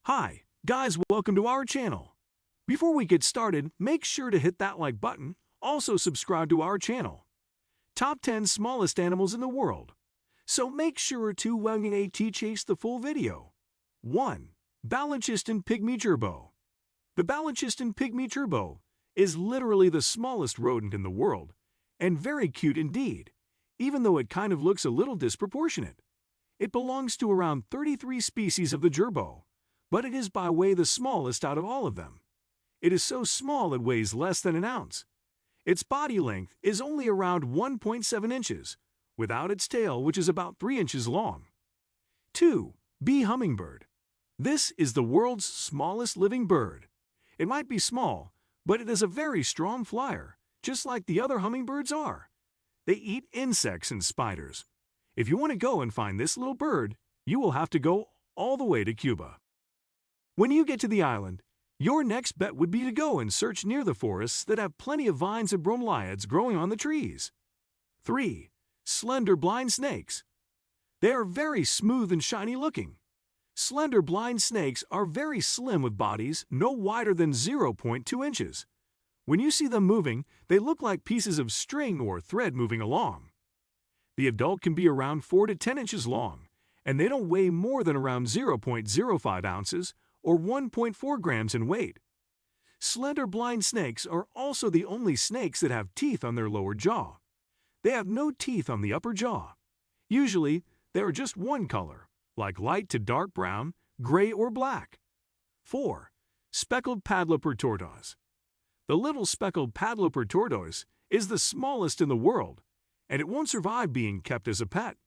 Hi, guys, welcome to our channel. Before we get started, make sure to hit that like button. Also subscribe to our channel. Top 10 smallest animals in the world. So make sure to chase the full video. 1. Balochistan pygmy gerbil. The Balochistan pygmy gerbil is literally the smallest rodent in the world, and very cute indeed, even though it kind of looks a little disproportionate. It belongs to around 33 species of the gerbil, but it is by way the smallest out of all of them. It is so small it weighs less than an ounce. Its body length is only around 1.7 inches, without its tail, which is about 3 inches long. 2. Bee hummingbird. This is the world's smallest living bird. It might be small, but it is a very strong flyer, just like the other hummingbirds are. They eat insects and spiders. If you want to go and find this little bird, you will have to go all the way to Cuba. When you get to the island, your next bet would be to go and search near the forests that have plenty of vines and bromeliads growing on the trees. 3. Slender blind snakes. They are very smooth and shiny looking. Slender blind snakes are very slim with bodies no wider than 0.2 inches. When you see them moving, they look like pieces of string or thread moving along. The adult can be around 4 to 10 inches long, and they don't weigh more than around 0.05 ounces or 1.4 grams in weight. Slender blind snakes are also the only snakes that have teeth on their lower jaw. They have no teeth on the upper jaw. Usually, they are just one color, like light to dark brown, gray, or black. 4. Speckled Padloper tortoise. The little speckled Padloper tortoise is the smallest in the world, and it won't survive being kept as a pet.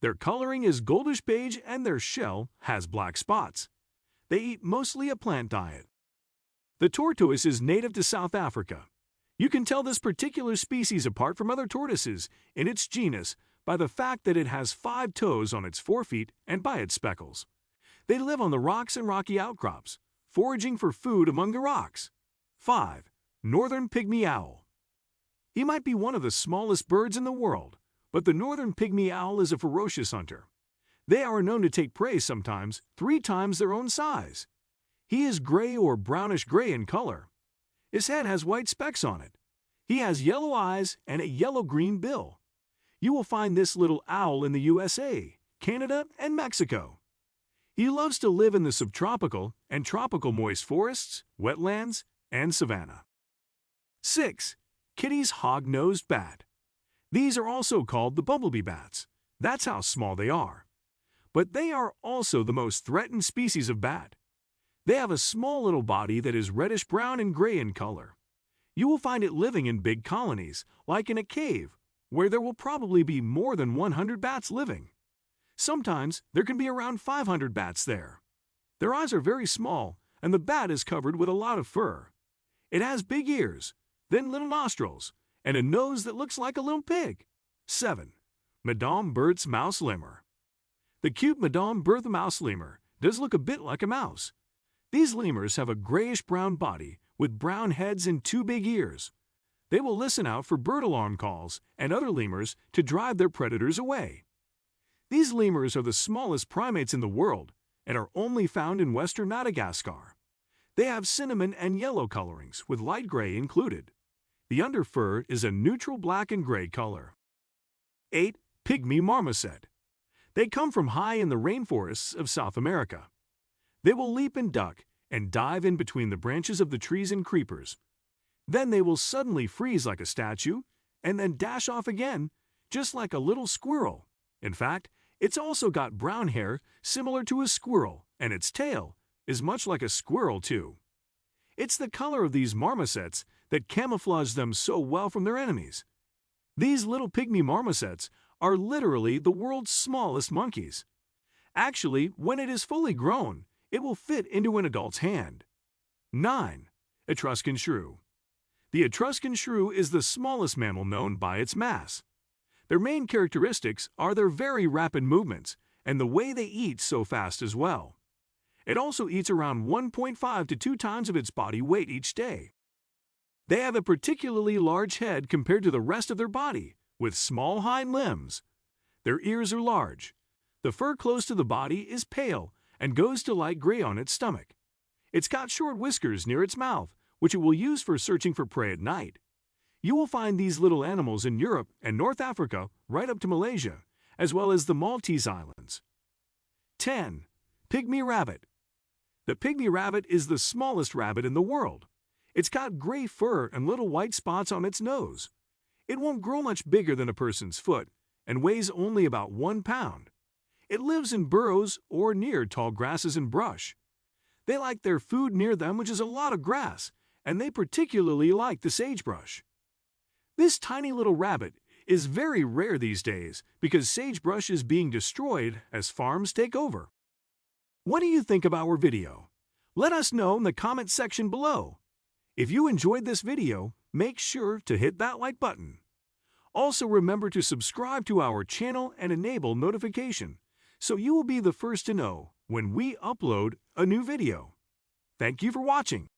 Their coloring is goldish beige and their shell has black spots. They eat mostly a plant diet. The tortoise is native to South Africa. You can tell this particular species apart from other tortoises in its genus by the fact that it has 5 toes on its forefeet and by its speckles. They live on the rocks and rocky outcrops, foraging for food among the rocks. 5. Northern pygmy owl. He might be one of the smallest birds in the world, but the northern pygmy owl is a ferocious hunter. They are known to take prey sometimes 3 times their own size. He is gray or brownish-gray in color. His head has white specks on it. He has yellow eyes and a yellow-green bill. You will find this little owl in the USA, Canada, and Mexico. He loves to live in the subtropical and tropical moist forests, wetlands, and savanna. 6. Kitti's hog-nosed bat. These are also called the bumblebee bats. That's how small they are. But they are also the most threatened species of bat. They have a small little body that is reddish-brown and gray in color. You will find it living in big colonies, like in a cave, where there will probably be more than 100 bats living. Sometimes there can be around 500 bats there. Their eyes are very small, and the bat is covered with a lot of fur. It has big ears, then little nostrils, and a nose that looks like a little pig. 7. Madame Berthe's mouse lemur. The cute Madame Berthe mouse lemur does look a bit like a mouse. These lemurs have a grayish-brown body with brown heads and 2 big ears. They will listen out for bird alarm calls and other lemurs to drive their predators away. These lemurs are the smallest primates in the world and are only found in western Madagascar. They have cinnamon and yellow colorings with light gray included. The underfur is a neutral black and gray color. 8. Pygmy marmoset. They come from high in the rainforests of South America. They will leap and duck and dive in between the branches of the trees and creepers. Then they will suddenly freeze like a statue and then dash off again, just like a little squirrel. In fact, it's also got brown hair similar to a squirrel, and its tail is much like a squirrel too. It's the color of these marmosets that camouflage them so well from their enemies. These little pygmy marmosets are literally the world's smallest monkeys. Actually, when it is fully grown, it will fit into an adult's hand. 9. Etruscan shrew. The Etruscan shrew is the smallest mammal known by its mass. Their main characteristics are their very rapid movements and the way they eat so fast as well. It also eats around 1.5 to 2 times of its body weight each day. They have a particularly large head compared to the rest of their body, with small hind limbs. Their ears are large. The fur close to the body is pale and goes to light gray on its stomach. It's got short whiskers near its mouth, which it will use for searching for prey at night. You will find these little animals in Europe and North Africa right up to Malaysia, as well as the Maltese Islands. 10. Pygmy rabbit. The pygmy rabbit is the smallest rabbit in the world. It's got gray fur and little white spots on its nose. It won't grow much bigger than a person's foot and weighs only about 1 pound. It lives in burrows or near tall grasses and brush. They like their food near them, which is a lot of grass, and they particularly like the sagebrush. This tiny little rabbit is very rare these days because sagebrush is being destroyed as farms take over. What do you think of our video? Let us know in the comment section below. If you enjoyed this video, make sure to hit that like button. Also remember to subscribe to our channel and enable notification so you will be the first to know when we upload a new video. Thank you for watching.